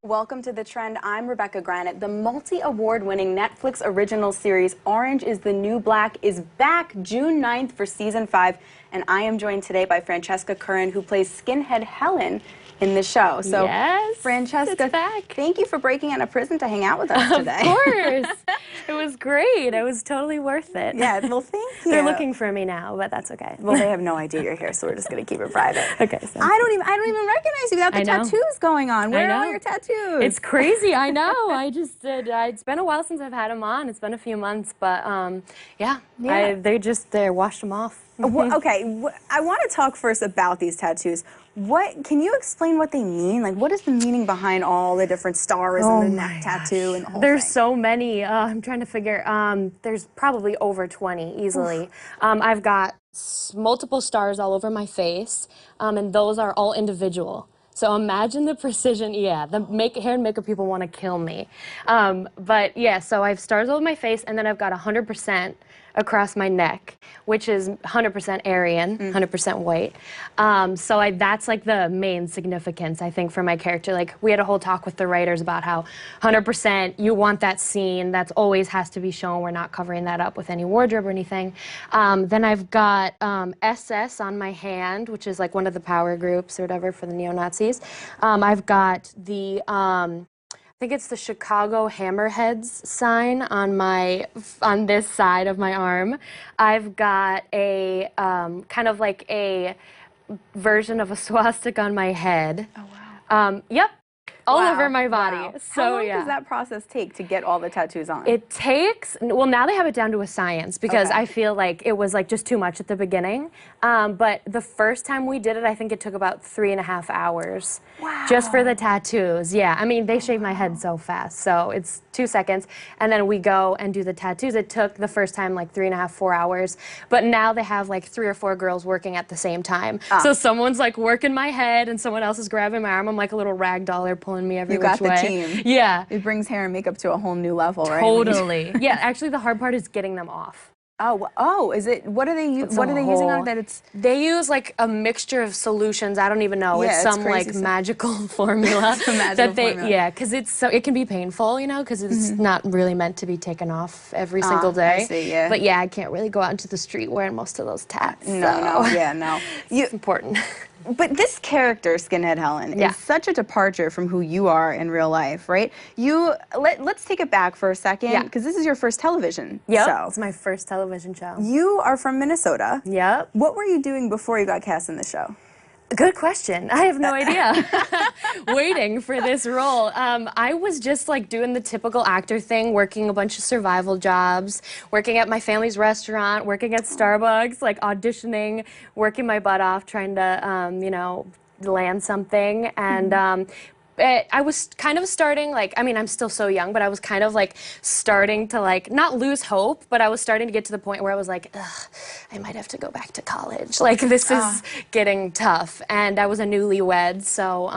Welcome to The Trend. I'm Rebecca Granet. The multi-award-winning Netflix original series Orange is the New Black is back June 9th for season 5, and I am joined today by Francesca Curran, who plays Skinhead Helen in the show. So, yes, Francesca, it's back. Thank you for breaking out of prison to hang out with us today. Of course. It was great. It was totally worth it. Yeah, well, thank you. They're looking for me now, but that's okay. Well, they have no idea you're here, so we're just going to keep it private. Okay. So. I don't even recognize you without the tattoos going on. Where are all your tattoos? It's crazy. I know. I just did. It's been a while since I've had them on. It's been a few months, but yeah. They washed them off. Well, okay, I want to talk first about these tattoos. Can you explain what they mean? Like, what is the meaning behind all the different stars and the neck tattoo and the whole There's thing? so many. I'm trying to figure. There's probably over 20 easily. I've got multiple stars all over my face, and those are all individual. So imagine the precision. Yeah, the hair and makeup people want to kill me. But yeah, so I have stars all over my face, and then I've got 100% across my neck, which is 100% Aryan, 100% white. So that's like the main significance, I think, for my character. Like, we had a whole talk with the writers about how 100%, you want that scene, that's always has to be shown. We're not covering that up with any wardrobe or anything. Then I've got SS on my hand, which is like one of the power groups or whatever for the neo-Nazis. I've got the I think it's the Chicago Hammerheads sign on this side of my arm. I've got a kind of like a version of a swastika on my head. Oh wow. Yep. All over my body. Wow. So, how long does that process take to get all the tattoos on? It takes, well, now they have it down to a science because I feel like it was like just too much at the beginning. But the first time we did it, I think it took about 3.5 hours. Wow. Just for the tattoos. Yeah, I mean, they shave my head so fast, so it's 2 seconds. And then we go and do the tattoos. It took the first time like 3.5, 4 hours. But now they have like 3 or 4 girls working at the same time. So someone's like working my head and someone else is grabbing my arm. I'm like a little rag doll pulling me every which way. You got the team. Yeah. It brings hair and makeup to a whole new level, right? Totally. Yeah, actually the hard part is getting them off. Oh, is it, what are they using on it? They use like a mixture of solutions. I don't even know. It's some like magical formula yeah, because it can be painful, you know, because it's not really meant to be taken off every single day. I see, yeah. But yeah, I can't really go out into the street wearing most of those tats. No. It's important. But this character, Skinhead Helen, is such a departure from who you are in real life, right? Let's take it back for a second, because this is your first television show. It's my first television show. You are from Minnesota. Yep. What were you doing before you got cast in the show? Good question. I have no idea. Waiting for this role. I was just like doing the typical actor thing, working a bunch of survival jobs, working at my family's restaurant, working at Starbucks, like auditioning, working my butt off, trying to, you know, land something. And I was kind of starting, like, I mean, I'm still so young, but I was kind of like starting to like, not lose hope, but I was starting to get to the point where I was like, ugh, I might have to go back to college. Like, this is getting tough. And I was a newlywed, so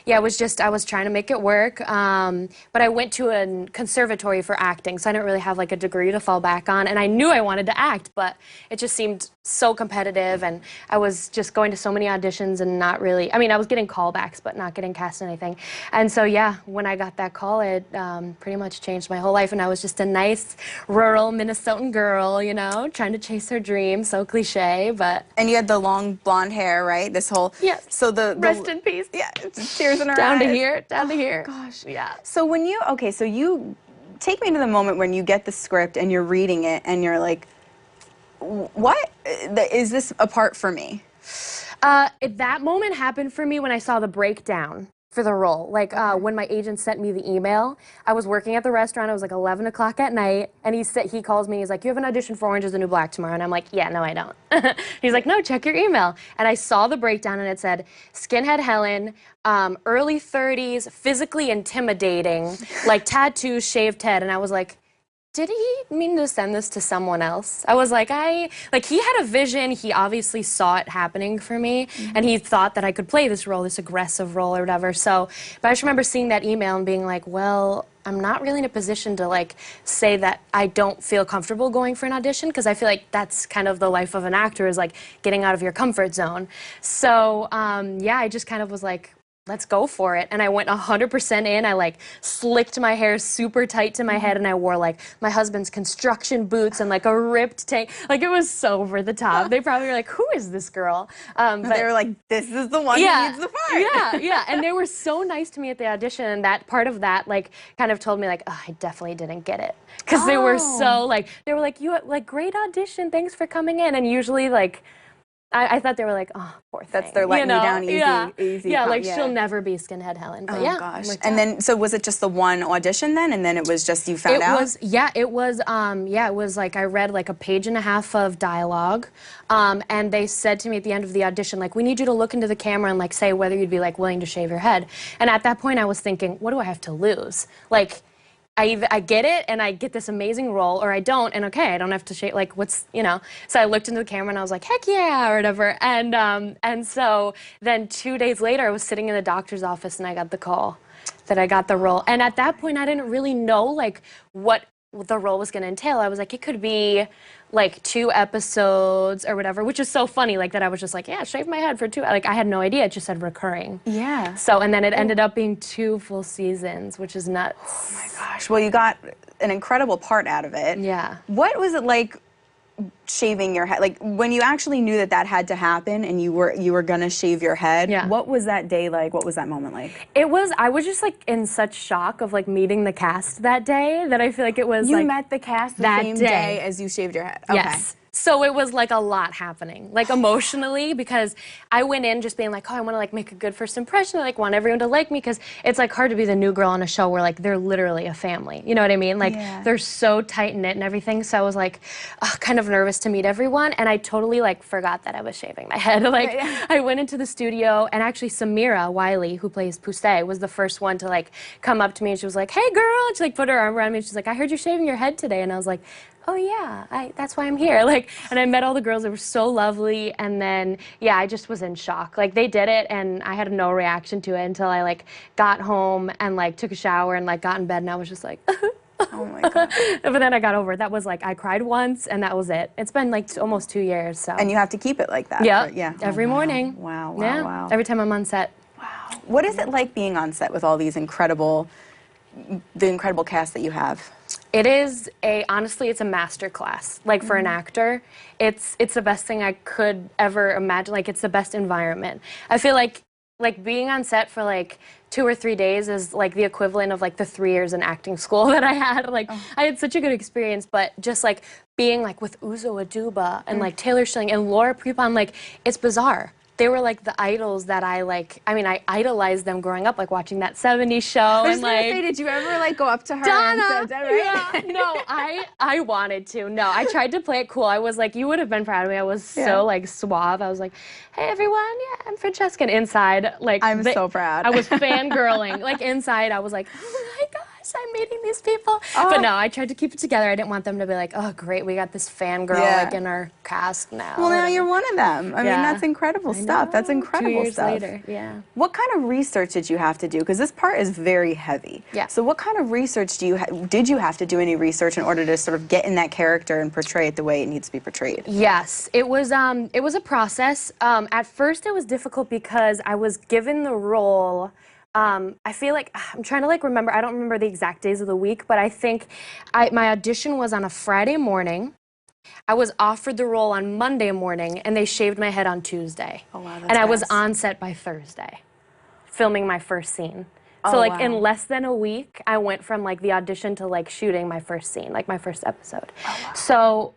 yeah, I was trying to make it work. But I went to a conservatory for acting, so I didn't really have like a degree to fall back on. And I knew I wanted to act, but it just seemed so competitive, and I was just going to so many auditions and not really, I mean, I was getting callbacks, but not getting cast in anything. And so, yeah, when I got that call, it pretty much changed my whole life, and I was just a nice, rural Minnesotan girl, you know, trying to chase her dream, so cliche, but... And you had the long blonde hair, right? This whole... Yes. So Rest in peace. Yeah, tears in her eyes. Down to here, down to here. Gosh. Yeah. So when you, so you, take me to the moment when you get the script and you're reading it and you're like, what? Is this a part for me? That moment happened for me when I saw the breakdown for the role. Like, when my agent sent me the email, I was working at the restaurant, it was like 11 o'clock at night, and he calls me, he's like, you have an audition for Orange is the New Black tomorrow, and I'm like, yeah, no, I don't. He's like, no, check your email. And I saw the breakdown, and it said, Skinhead Helen, early 30s, physically intimidating, like tattoos, shaved head, and I was like, did he mean to send this to someone else? I was like, he had a vision, he obviously saw it happening for me, and he thought that I could play this role, this aggressive role or whatever, so, but I just remember seeing that email and being like, well, I'm not really in a position to like say that I don't feel comfortable going for an audition, because I feel like that's kind of the life of an actor, is like getting out of your comfort zone. So, yeah, I just kind of was like, let's go for it. And I went 100% in. I like slicked my hair super tight to my head, and I wore like my husband's construction boots and like a ripped tank. Like, it was so over the top. They probably were like, who is this girl? But they were like, this is the one who needs the part. Yeah. And they were so nice to me at the audition, and that part of that like kind of told me like, oh, I definitely didn't get it. Because they were so like, they were like, you had like great audition, thanks for coming in. And usually like, I thought they were like, oh, poor thing. That's they're letting you down easy. Yeah, like she'll never be Skinhead Helen. But oh gosh. And then, so was it just the one audition then, and then it was just you found out? It was like I read like a page and a half of dialogue, and they said to me at the end of the audition, like, we need you to look into the camera and like say whether you'd be like willing to shave your head. And at that point, I was thinking, what do I have to lose? Like, I get it, and I get this amazing role, or I don't, and okay, I don't have to shave, like, what's, you know. So I looked into the camera, and I was like, heck yeah, or whatever. And so then 2 days later, I was sitting in the doctor's office, and I got the call that I got the role. And at that point, I didn't really know, like, what the role was going to entail. I was like, it could be like 2 episodes or whatever, which is so funny, like that I was just like, yeah, shave my head for 2, like I had no idea, it just said recurring. Yeah. So, and then it ended up being 2 full seasons, which is nuts. Oh my gosh. Well, you got an incredible part out of it. Yeah. What was it like shaving your head? Like, when you actually knew that that had to happen and you were gonna shave your head, what was that day like? What was that moment like? I was just like in such shock of like meeting the cast that day that I feel like it was you like met the cast the same day as you shaved your head. Okay. Yes. So it was like a lot happening, like emotionally, because I went in just being like, oh, I want to like make a good first impression. I like want everyone to like me, because it's like hard to be the new girl on a show where like they're literally a family. You know what I mean? Like they're so tight knit and everything. So I was like kind of nervous to meet everyone, and I totally like forgot that I was shaving my head. Like I went into the studio, and actually Samira Wiley, who plays Poussey, was the first one to like come up to me, and she was like, hey girl, and she like put her arm around me, and she's like, I heard you're shaving your head today. And I was like, oh yeah, that's why I'm here. Like, and I met all the girls that were so lovely, and then yeah, I just was in shock. Like, they did it, and I had no reaction to it until I like got home and like took a shower and like got in bed, and I was just like, oh my god. But then I got over it. That was like, I cried once, and that was it. It's been like almost 2 years. So. And you have to keep it like that. Yeah. Every morning. Wow. Wow. Every time I'm on set. Wow. What is it like being on set with all these the incredible cast that you have? It is honestly, it's a master class. Like, for an actor, it's the best thing I could ever imagine. Like, it's the best environment. I feel like being on set for like 2 or 3 days is like the equivalent of like the 3 years in acting school that I had. Like, I had such a good experience, but just like being like with Uzo Aduba and like Taylor Schilling and Laura Prepon, like, it's bizarre. They were like the idols that I idolized them growing up, like watching that 70s show. I was and gonna like, say, did you ever like go up to her Donna, and say, right? yeah, no, I wanted to. No, I tried to play it cool. I was like, you would have been proud of me. I was so like suave. I was like, hey everyone, yeah, I'm Francesca. And inside, like, I'm so proud. I was fangirling. Like, inside, I was like, oh my gosh, I'm meeting these people. But no, I tried to keep it together. I didn't want them to be like, oh great, we got this fangirl like in our cast now. Well, now you're one of them. I mean, that's incredible stuff. That's incredible 2 years stuff. later, yeah. What kind of research did you have to do? Because this part is very heavy. Yeah. So what kind of research did you have to do any research in order to sort of get in that character and portray it the way it needs to be portrayed? Yes, it was a process. At first it was difficult because I was given the role. I feel like, I'm trying to like remember, I don't remember the exact days of the week, but I think my audition was on a Friday morning. I was offered the role on Monday morning, and they shaved my head on Tuesday. Oh, wow, that's and I was fast. on set by Thursday, filming my first scene. So like in less than a week, I went from like the audition to like shooting my first scene, like my first episode. Oh, wow. So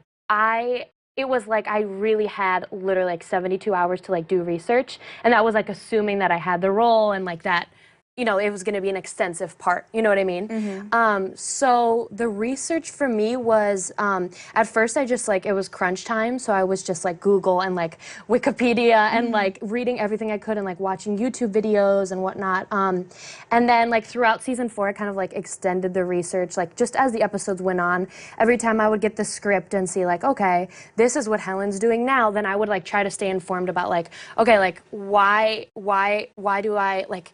it was like I really had literally like 72 hours to like do research, and that was like assuming that I had the role and like that, you know, it was going to be an extensive part, you know what I mean? So the research for me was, at first I just like, it was crunch time, so I was just like Google and like Wikipedia and like reading everything I could and like watching YouTube videos and whatnot. And then like throughout season 4, I kind of like extended the research, like just as the episodes went on. Every time I would get the script and see like, okay, this is what Helen's doing now, then I would like try to stay informed about like, okay, like why do I like,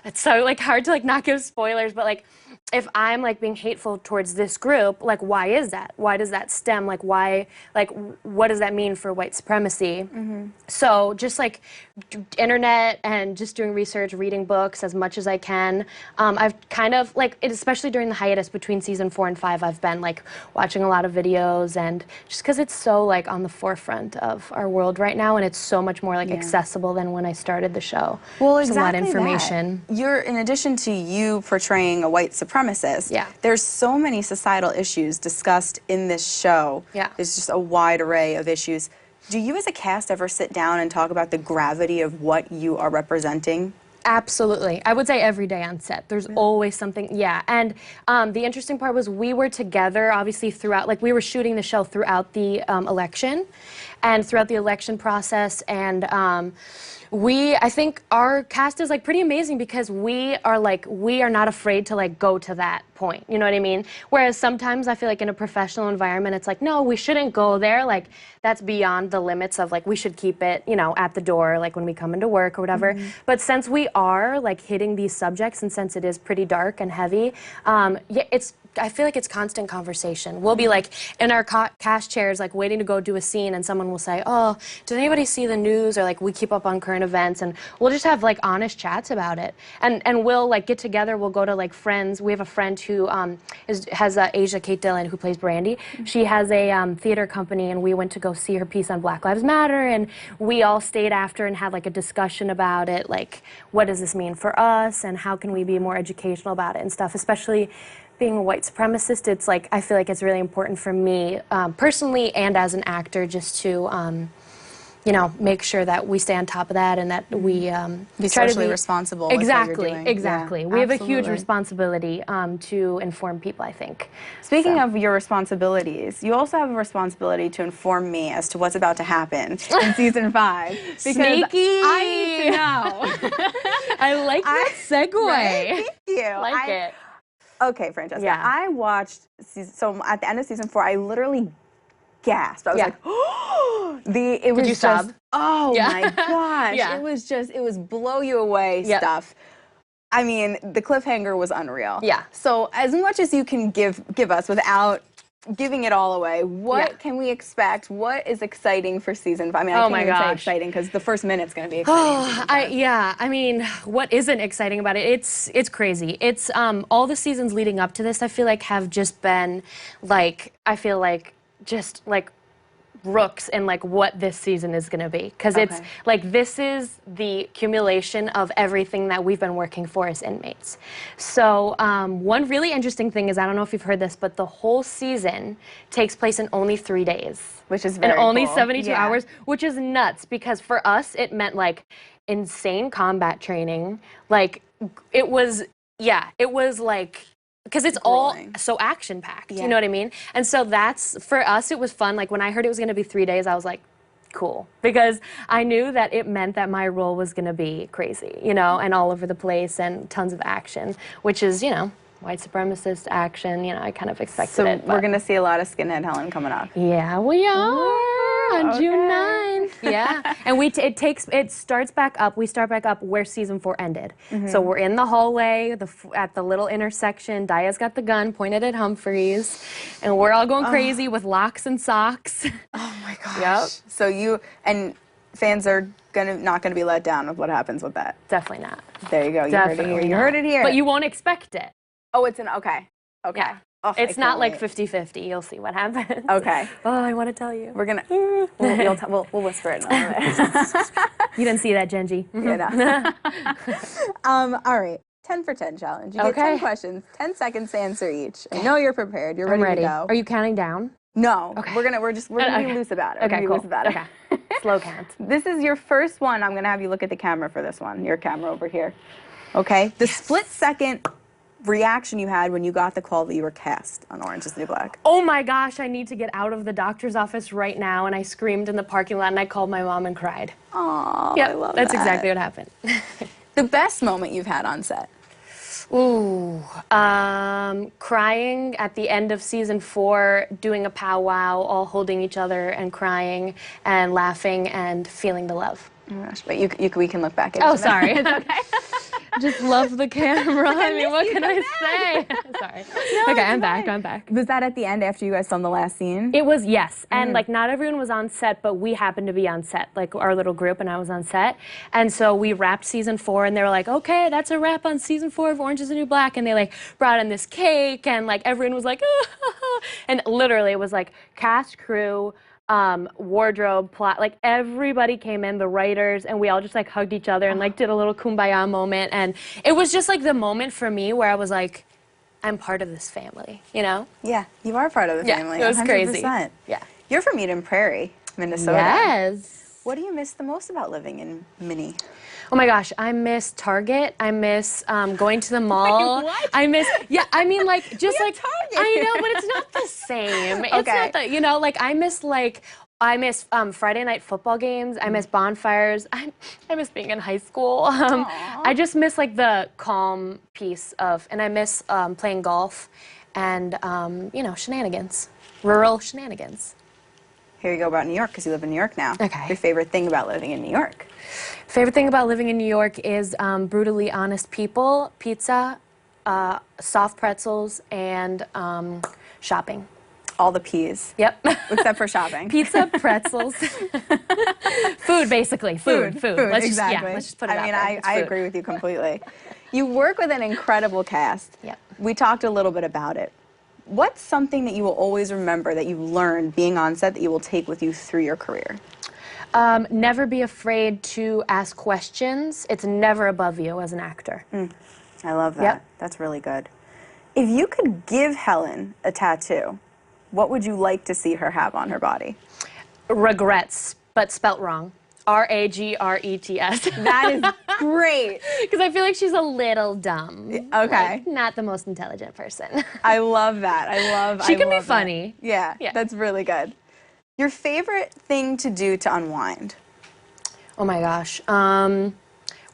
it's so like hard to like not give spoilers, but like if I'm like being hateful towards this group, like why is that? Why does that stem? Like why, like what does that mean for white supremacy? So just like internet and just doing research, reading books as much as I can. I've kind of, like, especially during the hiatus between season 4 and 5, I've been, like, watching a lot of videos, and just because it's so, like, on the forefront of our world right now, and it's so much more, like, accessible than when I started the show. Well, There's exactly a lot of information. You're, in addition to you portraying a white supremacist, there's so many societal issues discussed in this show. There's just a wide array of issues. Do you as a cast ever sit down and talk about the gravity of what you are representing? Absolutely. I would say every day on set. There's always something, and the interesting part was we were together, obviously, throughout, like, we were shooting the show throughout the election, and throughout the election process, and I think our cast is, like, pretty amazing because we are not afraid to, like, go to that point, you know what I mean? Whereas sometimes I feel like in a professional environment, it's like, no, we shouldn't go there, like, that's beyond the limits of, like, we should keep it, you know, at the door, like, when we come into work or whatever. But since we are, like, hitting these subjects, and since it is pretty dark and heavy, I feel like it's constant conversation. We'll be, like, in our cast chairs, like, waiting to go do a scene, and someone will say, oh, did anybody see the news? Or, like, we keep up on current events, and we'll just have, like, honest chats about it. And we'll, like, get together, we'll go to, like, friends. We have a friend who has Asia Kate Dillon, who plays Brandy. She has a theater company, and we went to go see her piece on Black Lives Matter, and we all stayed after and had, like, a discussion about it, like, what does this mean for us, and how can we be more educational about it and stuff, especially being a white supremacist. It's like, I feel like it's really important for me personally and as an actor just to, you know, make sure that we stay on top of that and that we be try socially to be responsible. Exactly, with what you're doing. exactly. Yeah, we have a huge responsibility to inform people, I think. Speaking of your responsibilities, you also have a responsibility to inform me as to what's about to happen in season 5. Because Sneaky! I need to know. I like that segue. Right? Thank you. I like it. Okay, Francesca, I watched, so at the end of season 4, I literally gasped. I was like, oh! It was Did you just, sob? oh my gosh. It was blow you away stuff. I mean, the cliffhanger was unreal. So as much as you can give us without giving it all away, what can we expect? What is exciting for season 5? I mean, I can't even say exciting because the first minute's going to be exciting. I mean, what isn't exciting about it? It's crazy. It's all the seasons leading up to this, I feel like, have just been like, I feel like just like rooks in like what this season is going to be, because it's like this is the accumulation of everything that we've been working for as inmates. So one really interesting thing is, I don't know if you've heard this, but the whole season takes place in only 3 days, which is very and only cool. 72 hours, which is nuts, because for us it meant like insane combat training. Like it was like, because it's all so action-packed, you know what I mean? And so that's, for us, it was fun. Like, when I heard it was going to be 3 days, I was like, cool. Because I knew that it meant that my role was going to be crazy, you know, and all over the place and tons of action, which is, you know, white supremacist action, you know, I kind of expected it. So we're going to see a lot of Skinhead Helen coming up. Yeah, we are on June 9th. Yeah, and it starts back up. We start back up where season 4 ended. So we're in the hallway, at the little intersection. Daya's got the gun pointed at Humphreys, and we're all going crazy with locks and socks. Oh my gosh. So you and fans are not gonna be let down with what happens with that. Definitely not. There you go. You heard it here. You heard it here. But you won't expect it. Oh, it's okay. Yeah. Oh, it's not like 50-50. You'll see what happens. Okay. Oh, I want to tell you. We're gonna. We'll whisper it in a little bit. You didn't see that, Genji. Yeah. No. All right. 10 for 10 challenge. You get 10 questions, 10 seconds to answer each. I know you're prepared. You're ready to go. Are you counting down? No. Okay. We're gonna be loose about it. Okay, cool. Loose about it. Okay. Slow count. This is your first one. I'm gonna have you look at the camera for this one. Your camera over here. Okay. The split second reaction you had when you got the call that you were cast on Orange is the New Black. Oh my gosh, I need to get out of the doctor's office right now, and I screamed in the parking lot, and I called my mom and cried. Oh, yep, I love that's that. exactly what happened. The best moment you've had on set? Ooh, crying at the end of season 4, doing a powwow, all holding each other and crying and laughing and feeling the love. Oh my gosh, but we can look back at it. Oh, sorry. It's okay. Just love the camera. I mean, what can I say? Sorry. No, Okay, it's I'm back. Was that at the end after you guys filmed the last scene? It was, yes. And like not everyone was on set, but we happened to be on set, like our little group, and I was on set. And so we wrapped season 4, and they were like, okay, that's a wrap on season 4 of Orange is the New Black. And they like brought in this cake, and like everyone was like, and literally it was like cast, crew, wardrobe, plot, like everybody came in, the writers, and we all just like hugged each other and like did a little kumbaya moment. And it was just like the moment for me where I was like, I'm part of this family, you know? Yeah, you are part of the family. It was 100%. crazy. Yeah. You're from Eden Prairie, Minnesota. Yes. What do you miss the most about living in Minnie? Oh my gosh, I miss Target. I miss going to the mall. Wait, what? I miss, yeah, I mean like just We like, have Target I know, here. but it's not the same. It's Okay. not the, you know, like I miss Friday night football games. I miss bonfires. I miss being in high school. I just miss like the calm piece of, and I miss playing golf and, you know, shenanigans, rural shenanigans. Here you go about New York, because you live in New York now. Okay. Your favorite thing about living in New York? Favorite thing about living in New York is brutally honest people, pizza, soft pretzels, and shopping. All the P's. Yep. Except for shopping. Pizza, pretzels, food, basically. Food. Let's exactly. Let's just put it out I mean, there. It's I food. agree with you completely. You work with an incredible cast. Yep. We talked a little bit about it. What's something that you will always remember that you learned being on set that you will take with you through your career? Never be afraid to ask questions. It's never above you as an actor. I love that. Yep. That's really good. If you could give Helen a tattoo, what would you like to see her have on her body? Regrets, but spelt wrong. R-A-G-R-E-T-S. That is great. Because I feel like she's a little dumb. Okay. Like, not the most intelligent person. I love that. She can be love that. funny. Yeah, Yeah. that's really good. Your favorite thing to do to unwind? Oh my gosh.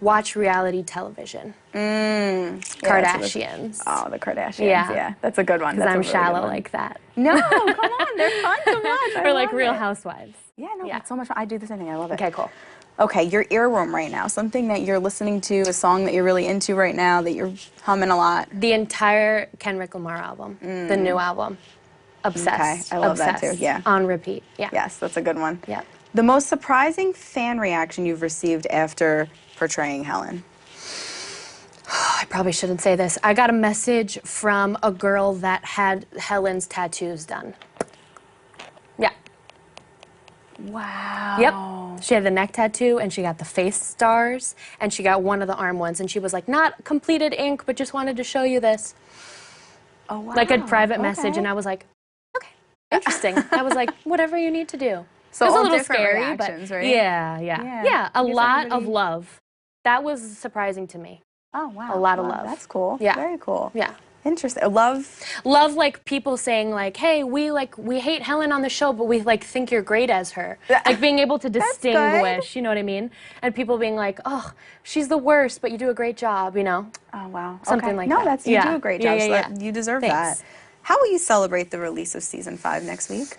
Watch reality television. Kardashians. Oh, the Kardashians. Yeah. Yeah, that's a good one. Because That's a I'm really shallow good one. like that. No, come on, they're fun to watch. I Or like love Real it. Housewives. Yeah, no, Yeah. it's so much fun. I do the same thing. I love it. Okay, cool. Okay, your earworm right now, something that you're listening to, a song that you're really into right now, that you're humming a lot. The entire Kendrick Lamar album, the new album. Obsessed. Okay, I love that Obsessed. too, yeah. On repeat. Yeah. Yes, that's a good one. Yep. The most surprising fan reaction you've received after portraying Helen? I probably shouldn't say this. I got a message from a girl that had Helen's tattoos done. Yeah. Wow. Yep. She had the neck tattoo, and she got the face stars, and she got one of the arm ones, and she was like, not completed ink, but just wanted to show you this. Oh, wow. Like a private message, Okay. and I was like, okay, interesting. I was like, whatever you need to do. So it was all a little different scary, reactions, but right? yeah. Yeah. A I guess lot of everybody- love. That was surprising to me. Oh, wow. A lot of Wow, love. That's cool. Yeah. Very cool. Yeah. Interesting. Love. Love like people saying like, hey, we hate Helen on the show, but we like think you're great as her. Like being able to That's good. distinguish, you know what I mean? And people being like, oh, she's the worst, but you do a great job, you know? Oh, wow. Something Okay. like no, that. that's you Yeah. do a great Yeah, job. yeah, So yeah. you deserve Thanks. that. How will you celebrate the release of season 5 next week?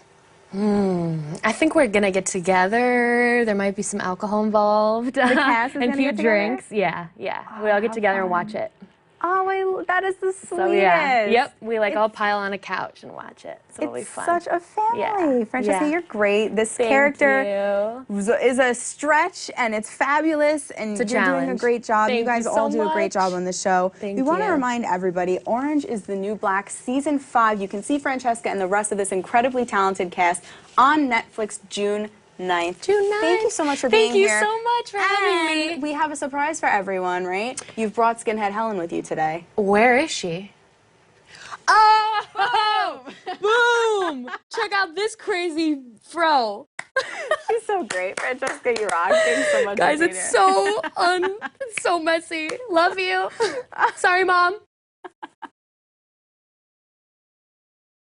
I think we're gonna get together. There might be some alcohol involved. The cast is and gonna few get together? drinks. Yeah. We all get how together and watch it. Oh, that is the sweetest. So yeah. Yep. We like all pile on a couch and watch it. So it'll be It's fun. such a family. Yeah. Francesca, Yeah. you're great. This Thank character you. is a stretch, and it's fabulous, and It's a you're doing a challenge. great job. Thank you guys you all so do a great much. job on the show. Thank we want to you. remind everybody, Orange is the New Black Season 5. You can see Francesca and the rest of this incredibly talented cast on Netflix June 9th. June 9th. Thank you so much for being Thank you here. so much for having me. And we have a surprise for everyone, right? You've brought Skinhead Helen with you today. Where is she? Oh! Boom! Check out this crazy fro. She's so great. Francesca, you rock. Thanks so much Guys, for being it's here. so it's so messy. Love you. Sorry, Mom.